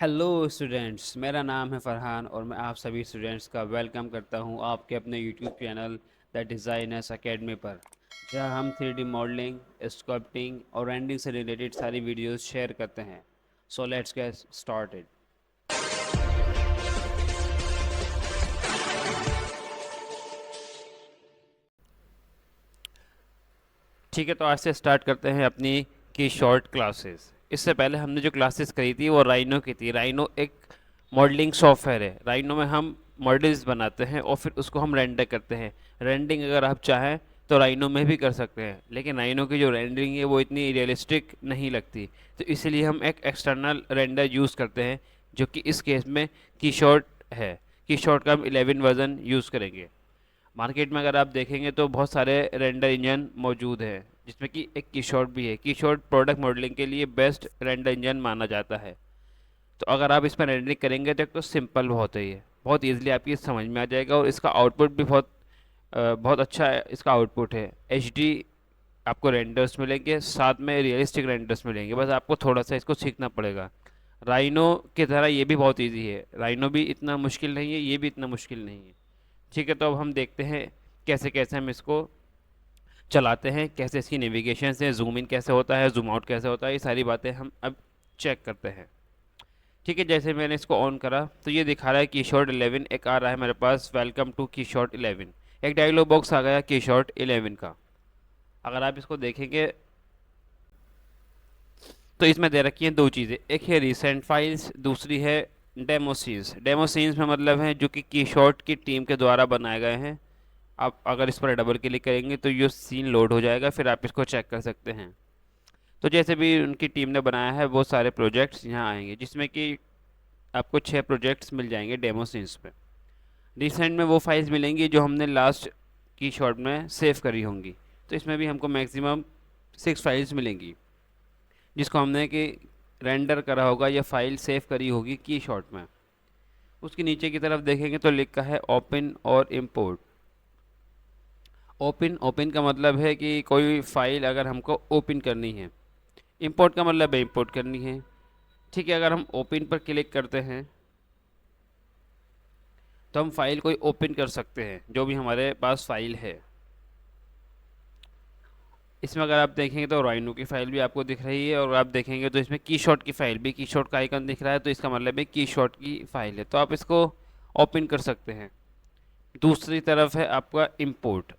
Hello students, मेरा नाम है फरहान और मैं आप सभी स्टूडेंट्स का वेलकम करता हूं आपके अपने YouTube channel the designers academy पर, जहां हम 3D मॉडलिंग, स्कल्पटिंग और रेंडिंग से रिलेटेड सारी वीडियोस शेयर करते हैं। So let's get started. ठीक है, तो आज से स्टार्ट करते हैं अपनी की शॉर्ट क्लासेस। इससे पहले हमने जो क्लासेस करी थी वो राइनो की थी। राइनो एक मॉडलिंग सॉफ्टवेयर है। राइनो में हम मॉडल्स बनाते हैं और फिर उसको हम रेंडर करते हैं। रेंडिंग अगर आप चाहें तो राइनो में भी कर सकते हैं, लेकिन राइनो की जो रेंडरिंग है वो इतनी रियलिस्टिक नहीं लगती, तो इसलिए हम एक एक्सटर्नल रेंडर यूज़ करते हैं, जो कि इस केस में की शॉर्ट है। की शॉर्ट का हम 11 वर्जन यूज़ करेंगे। मार्केट में अगर आप देखेंगे तो बहुत सारे रेंडर इंजन मौजूद हैं, जिसमें कि एक कीशॉट भी है। कीशॉट प्रोडक्ट मॉडलिंग के लिए बेस्ट रेंडर इंजन माना जाता है। तो अगर आप इस पर रेंडरिंग करेंगे तो एक तो सिंपल बहुत है, ये बहुत ईजिली आपकी समझ में आ जाएगा और इसका आउटपुट भी बहुत अच्छा है। इसका आउटपुट है HD, आपको रेंडर्स मिलेंगे, साथ में रियलिस्टिक रेंडर्स मिलेंगे। बस आपको थोड़ा सा इसको सीखना पड़ेगा। राइनो की तरह ये भी बहुत इजी है। राइनो भी इतना मुश्किल नहीं है, ये भी इतना मुश्किल नहीं है। ठीक है, तो अब हम देखते हैं कैसे कैसे हम इसको चलाते हैं, कैसे इसकी नेविगेशन से जूम इन कैसे होता है, जूम आउट कैसे होता है, ये सारी बातें हम अब चेक करते हैं। ठीक है, जैसे मैंने इसको ऑन करा तो ये दिखा रहा है कीशॉट 11 एक आ रहा है मेरे पास, वेलकम टू कीशॉट 11। एक डायलॉग बॉक्स आ गया कीशॉट 11 का। अगर आप इसको देखेंगे तो इसमें दे रखी हैं दो चीज़ें, एक है रिसेंट फाइल्स, दूसरी है डेमो सीन्स। डेमो सीन्स में मतलब है जो कि कीशॉट की टीम के द्वारा बनाए गए हैं। आप अगर इस पर डबल क्लिक करेंगे तो ये सीन लोड हो जाएगा, फिर आप इसको चेक कर सकते हैं। तो जैसे भी उनकी टीम ने बनाया है वो सारे प्रोजेक्ट्स यहाँ आएंगे, जिसमें कि आपको 6 प्रोजेक्ट्स मिल जाएंगे डेमो सीन्स पे। रिसेंट में वो फाइल्स मिलेंगी जो हमने लास्ट की शॉट में सेव करी होंगी। तो इसमें भी हमको मैक्सिमम 6 फाइल्स मिलेंगी, जिसको हमने कि रेंडर करा होगा या फाइल सेव करी होगी की शॉट में। उसके नीचे की तरफ देखेंगे तो लिखा है ओपन और इम्पोर्ट। ओपन ओपन का मतलब है कि कोई फाइल अगर हमको ओपन करनी है। इंपोर्ट का मतलब है इंपोर्ट करनी है। ठीक है, अगर हम ओपन पर क्लिक करते हैं तो हम फाइल कोई ओपन कर सकते हैं, जो भी हमारे पास फाइल है। इसमें अगर आप देखेंगे तो राइनो की फाइल भी आपको दिख रही है, और आप देखेंगे तो इसमें कीशॉट की फाइल भी, कीशॉट का आइकन दिख रहा है, तो इसका मतलब है कीशॉट की फाइल है, तो आप इसको ओपन कर सकते हैं। दूसरी तरफ है आपका इंपोर्ट।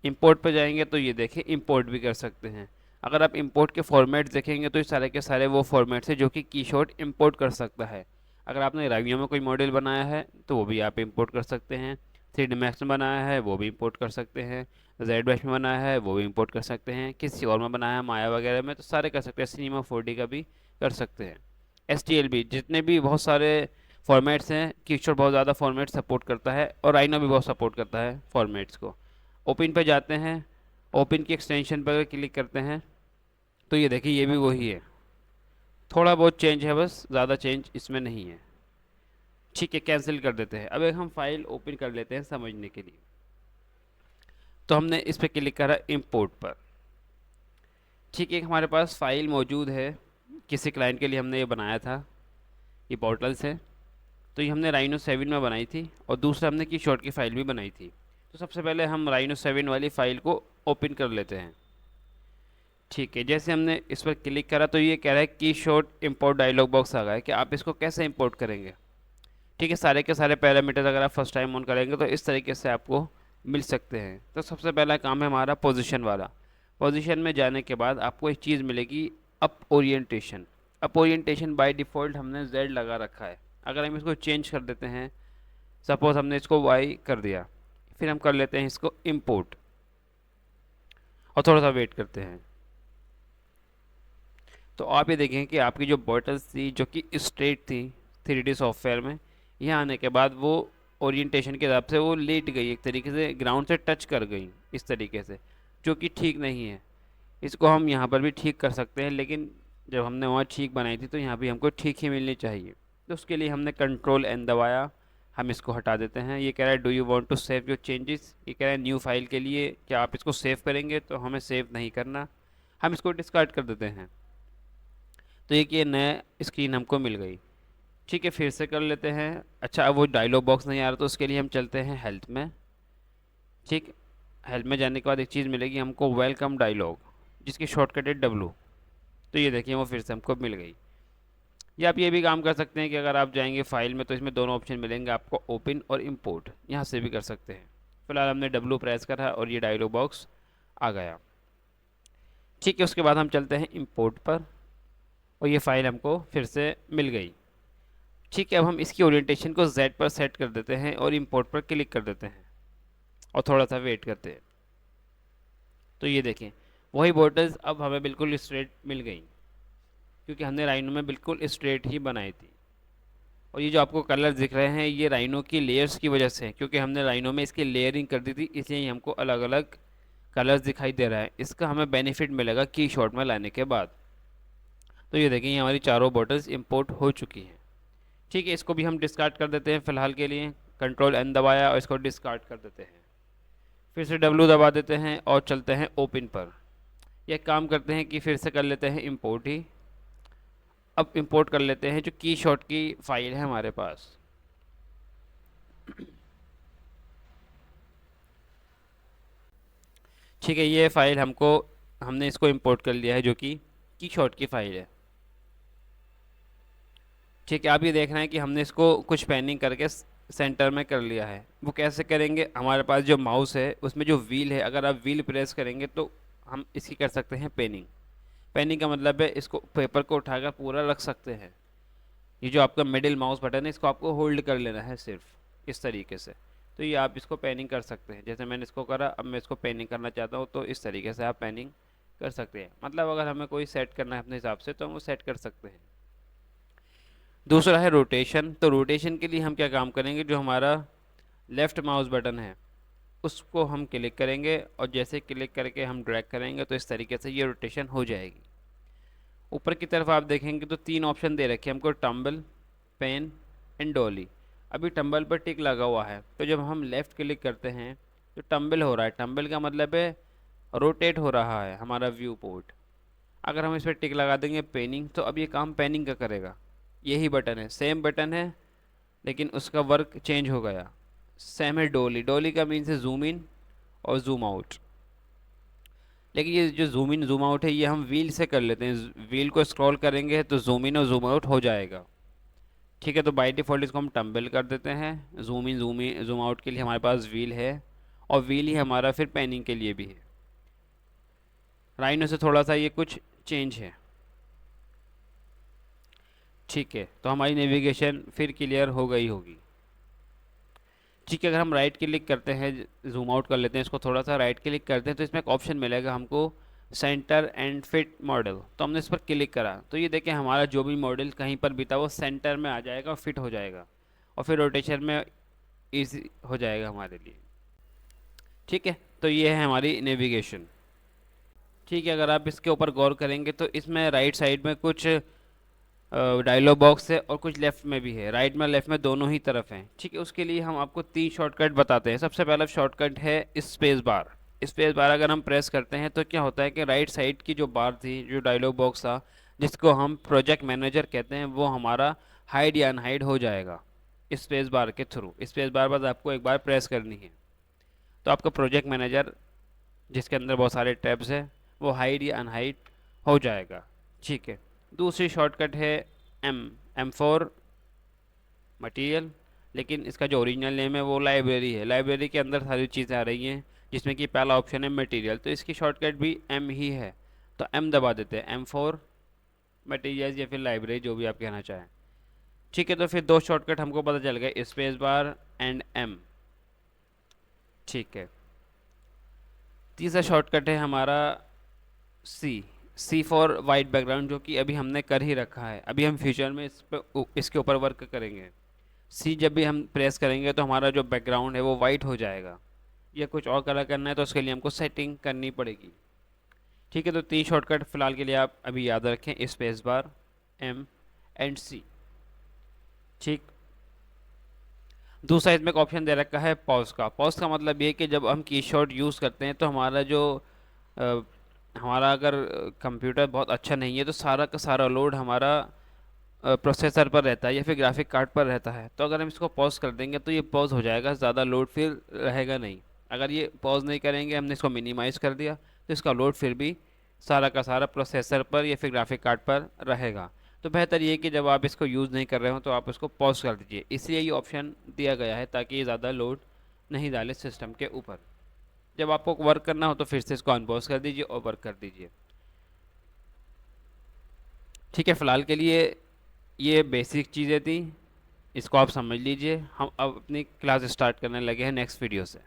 इंपोर्ट पे जाएंगे तो ये देखिए इंपोर्ट भी कर सकते हैं। अगर आप इंपोर्ट के फॉर्मेट देखेंगे तो ये सारे के सारे वो फॉर्मेट्स हैं जो कि कीशॉट इंपोर्ट कर सकता है। अगर आपने रावियो में कोई मॉडल बनाया है तो वो भी आप इंपोर्ट कर सकते हैं। 3D मैक्स में बनाया है वो भी इंपोर्ट कर सकते हैं। जेड बैश में बनाया है वो भी इंपोर्ट कर सकते हैं। किसी और में बनाया है माया वगैरह में, तो सारे कर सकते हैं। सिनेमा 4D का भी कर सकते हैं। STL भी, जितने भी बहुत सारे फॉर्मेट्स हैं, कीशॉट बहुत ज़्यादा फॉर्मेट सपोर्ट करता है और राइनो भी बहुत सपोर्ट करता है फॉर्मेट्स को। ओपन पे जाते हैं, ओपन की एक्सटेंशन पर क्लिक करते हैं तो ये देखिए ये भी वही है। थोड़ा बहुत चेंज है, बस ज़्यादा चेंज इसमें नहीं है। ठीक है, कैंसिल कर देते हैं। अब एक हम फाइल ओपन कर लेते हैं समझने के लिए। तो हमने इस पर क्लिक करा इंपोर्ट पर। ठीक है, एक हमारे पास फाइल मौजूद है, किसी क्लाइंट के लिए हमने ये बनाया था, ये पोर्टल से। तो ये हमने राइनो 7 में बनाई थी और दूसरा हमने की शॉर्ट की फ़ाइल भी बनाई थी। तो सबसे पहले हम राइनो 7 वाली फ़ाइल को ओपन कर लेते हैं। ठीक है, जैसे हमने इस पर क्लिक करा तो ये कह रहा है की शॉर्ट इंपोर्ट डायलॉग बॉक्स आ गया है कि आप इसको कैसे इंपोर्ट करेंगे। ठीक है, सारे के सारे पैरामीटर्स अगर आप फर्स्ट टाइम ऑन करेंगे तो इस तरीके से आपको मिल सकते हैं। तो सबसे पहला काम है हमारा पोजीशन वाला। पोजीशन में जाने के बाद आपको एक चीज़ मिलेगी, up orientation. Up orientation by default हमने Z लगा रखा है। अगर हम इसको चेंज कर देते हैं, सपोज हमने इसको Y कर दिया, फिर हम कर लेते हैं इसको इंपोर्ट और थोड़ा सा वेट करते हैं, तो आप ये देखें कि आपकी जो बॉटल्स थी जो कि स्ट्रेट थी 3D सॉफ्टवेयर में, यहाँ आने के बाद वो ओरिएंटेशन के हिसाब से वो लेट गई, एक तरीके से ग्राउंड से टच कर गई इस तरीके से, जो कि ठीक नहीं है। इसको हम यहाँ पर भी ठीक कर सकते हैं, लेकिन जब हमने वहाँ ठीक बनाई थी तो यहाँ भी हमको ठीक ही मिलनी चाहिए। तो उसके लिए हमने Ctrl+N दबाया, हम इसको हटा देते हैं। ये कह रहा है do you want to save your changes, ये कह रहा है न्यू फाइल के लिए क्या आप इसको सेव करेंगे, तो हमें सेव नहीं करना, हम इसको डिस्कार्ड कर देते हैं। तो एक ये नया स्क्रीन हमको मिल गई। ठीक है, फिर से कर लेते हैं। अच्छा, अब वो डायलॉग बॉक्स नहीं आ रहा तो उसके लिए हम चलते हैं हेल्थ में। ठीक, हेल्थ में जाने के बाद एक चीज़ मिलेगी हमको, वेलकम डायलॉग, जिसकी शॉर्टकट है डब्लू। तो ये देखिए वो फिर से हमको मिल गई। या आप ये भी काम कर सकते हैं कि अगर आप जाएंगे फाइल में तो इसमें दोनों ऑप्शन मिलेंगे आपको, ओपन और इम्पोर्ट, यहाँ से भी कर सकते हैं। फिलहाल हमने डब्लू प्रेस करा और ये डायलॉग बॉक्स आ गया। ठीक है, उसके बाद हम चलते हैं इम्पोर्ट पर और ये फाइल हमको फिर से मिल गई। ठीक है, अब हम इसकी ओरिएंटेशन को Z पर सेट कर देते हैं और इम्पोर्ट पर क्लिक कर देते हैं और थोड़ा सा वेट करते हैं। तो ये देखें वही बॉर्डर्स अब हमें बिल्कुल स्ट्रेट मिल गई, क्योंकि हमने राइनो में बिल्कुल स्ट्रेट ही बनाई थी। और ये जो आपको कलर दिख रहे हैं ये राइनो की लेयर्स की वजह से है, क्योंकि हमने राइनो में इसकी लेयरिंग कर दी थी, इसलिए हमको अलग अलग कलर्स दिखाई दे रहा है। इसका हमें बेनिफिट मिलेगा की शॉट में लाने के बाद। तो ये देखें, ये हमारी चारों बॉटल्स इंपोर्ट हो चुकी हैं। ठीक है, इसको भी हम डिस्कार्ड कर देते हैं फ़िलहाल के लिए। कंट्रोल एन दबाया और इसको डिस्कार्ड कर देते हैं। फिर से डब्लू दबा देते हैं और चलते हैं ओपन पर। यह काम करते हैं कि फिर से कर लेते हैं इंपोर्ट ही। अब इंपोर्ट कर लेते हैं जो की शॉट की फ़ाइल है हमारे पास। ठीक है, ये फ़ाइल हमने इसको इंपोर्ट कर लिया है, जो कि की शॉट की फ़ाइल है। ठीक है, आप ये देख रहे हैं कि हमने इसको कुछ पैनिंग करके सेंटर में कर लिया है। वो कैसे करेंगे, हमारे पास जो माउस है उसमें जो व्हील है, अगर आप व्हील प्रेस करेंगे तो हम इसकी कर सकते हैं पेनिंग। पेनिंग का मतलब है इसको पेपर को उठाकर पूरा रख सकते हैं। ये जो आपका मिडिल माउस बटन है इसको आपको होल्ड कर लेना है सिर्फ इस तरीके से। तो ये आप इसको पेनिंग कर सकते हैं, जैसे मैंने इसको करा। अब मैं इसको पेनिंग करना चाहता हूँ तो इस तरीके से आप पेनिंग कर सकते हैं। मतलब अगर हमें कोई सेट करना है अपने हिसाब से तो हम वो सेट कर सकते हैं। दूसरा है रोटेशन। तो रोटेशन के लिए हम क्या काम करेंगे, जो हमारा लेफ़्ट माउस बटन है उसको हम क्लिक करेंगे और जैसे क्लिक करके हम ड्रैग करेंगे तो इस तरीके से ये रोटेशन हो जाएगी। ऊपर की तरफ आप देखेंगे तो 3 ऑप्शन दे रखे हैं हमको, टम्बल, पेन एंड डॉली। अभी टम्बल पर टिक लगा हुआ है, तो जब हम लेफ़्ट क्लिक करते हैं तो टम्बल हो रहा है। टम्बल का मतलब है रोटेट हो रहा है हमारा व्यू पोर्ट। अगर हम इस पर टिक लगा देंगे पेनिंग, तो अब ये काम पेनिंग का करेगा। यही बटन है, सेम बटन है, लेकिन उसका वर्क चेंज हो गया। सेम है डोली। डोली का मीन्स है जूम इन और जूम आउट। लेकिन ये जो जूम इन जूम आउट है ये हम व्हील से कर लेते हैं। व्हील को स्क्रॉल करेंगे तो जूम इन और जूम आउट हो जाएगा। ठीक है, तो बाय डिफ़ॉल्ट इसको हम टम्बल कर देते हैं। जूम इन जूम आउट के लिए हमारे पास व्हील है और व्हील ही हमारा फिर पेनिंग के लिए भी है। राइनो से थोड़ा सा ये कुछ चेंज है। ठीक है, तो हमारी नेविगेशन फिर क्लियर हो गई होगी। ठीक है, अगर हम राइट क्लिक करते हैं, जूम आउट कर लेते हैं इसको थोड़ा सा, राइट क्लिक करते हैं तो इसमें एक ऑप्शन मिलेगा हमको, सेंटर एंड फिट मॉडल। तो हमने इस पर क्लिक करा तो ये देखें हमारा जो भी मॉडल कहीं पर भी था वो सेंटर में आ जाएगा और फिट हो जाएगा और फिर रोटेशन में ईजी हो जाएगा हमारे लिए। ठीक है, तो ये है हमारी नेविगेशन। ठीक है, अगर आप इसके ऊपर गौर करेंगे तो इसमें राइट साइड में कुछ डायलॉग बॉक्स है और कुछ लेफ़्ट में भी है। राइट में लेफ़्ट में दोनों ही तरफ हैं। ठीक है, उसके लिए हम आपको 3 शॉर्टकट बताते हैं। सबसे पहला शॉर्टकट है स्पेस बार। स्पेस बार अगर हम प्रेस करते हैं तो क्या होता है कि राइट साइड की जो बार थी, जो डायलॉग बॉक्स था जिसको हम प्रोजेक्ट मैनेजर कहते हैं, वो हमारा हाइड या अनहाइड हो जाएगा स्पेस बार के थ्रू। स्पेस बार बस आपको एक बार प्रेस करनी है तो आपका प्रोजेक्ट मैनेजर, जिसके अंदर बहुत सारे टैब्स हैं, वो हाइड या अनहाइड हो जाएगा। ठीक है, दूसरी शॉर्टकट है एम फॉर मटेरियल, लेकिन इसका जो ओरिजिनल नेम है वो लाइब्रेरी है। लाइब्रेरी के अंदर सारी चीज़ें आ रही हैं, जिसमें कि पहला ऑप्शन है मटेरियल, तो इसकी शॉर्टकट भी एम ही है। तो एम दबा देते हैं, एम फॉर मटेरियल या फिर लाइब्रेरी, जो भी आप कहना चाहें। ठीक है, तो फिर 2 शॉर्टकट हमको पता चल गए, स्पेस बार एंड एम। ठीक है, तीसरा शॉर्टकट है हमारा सी फॉर वाइट बैकग्राउंड, जो कि अभी हमने कर ही रखा है। अभी हम फ्यूचर में इसके ऊपर वर्क करेंगे। सी जब भी हम प्रेस करेंगे तो हमारा जो बैकग्राउंड है वो वाइट हो जाएगा। या कुछ और कलर करना है तो उसके लिए हमको सेटिंग करनी पड़ेगी। ठीक है, तो 3 शॉर्टकट फ़िलहाल के लिए आप अभी याद रखें, स्पेस बार, एम एंड सी। ठीक, दूसरा इसमें एक ऑप्शन दे रखा है पॉज का। पॉज का मतलब ये कि जब हम कीशॉट यूज़ करते हैं तो हमारा जो हमारा अगर कंप्यूटर बहुत अच्छा नहीं है तो सारा का सारा लोड हमारा प्रोसेसर पर रहता है या फिर ग्राफिक कार्ड पर रहता है। तो अगर हम इसको पॉज कर देंगे तो ये पॉज हो जाएगा, ज़्यादा लोड फिर रहेगा नहीं। अगर ये पॉज नहीं करेंगे, हमने इसको मिनिमाइज़ कर दिया, तो इसका लोड फिर भी सारा का सारा प्रोसेसर पर या फिर ग्राफिक कार्ड पर रहेगा। तो बेहतर ये कि जब आप इसको यूज़ नहीं कर रहे हो तो आप इसको पॉज कर दीजिए, इसलिए ये ऑप्शन दिया गया है ताकि ये ज़्यादा लोड नहीं डाले सिस्टम के ऊपर। जब आपको वर्क करना हो तो फिर से इसको अनपॉज कर दीजिए और वर्क कर दीजिए। ठीक है, फ़िलहाल के लिए ये बेसिक चीज़ें थी, इसको आप समझ लीजिए। हम अब अपनी क्लास स्टार्ट करने लगे हैं नेक्स्ट वीडियो से।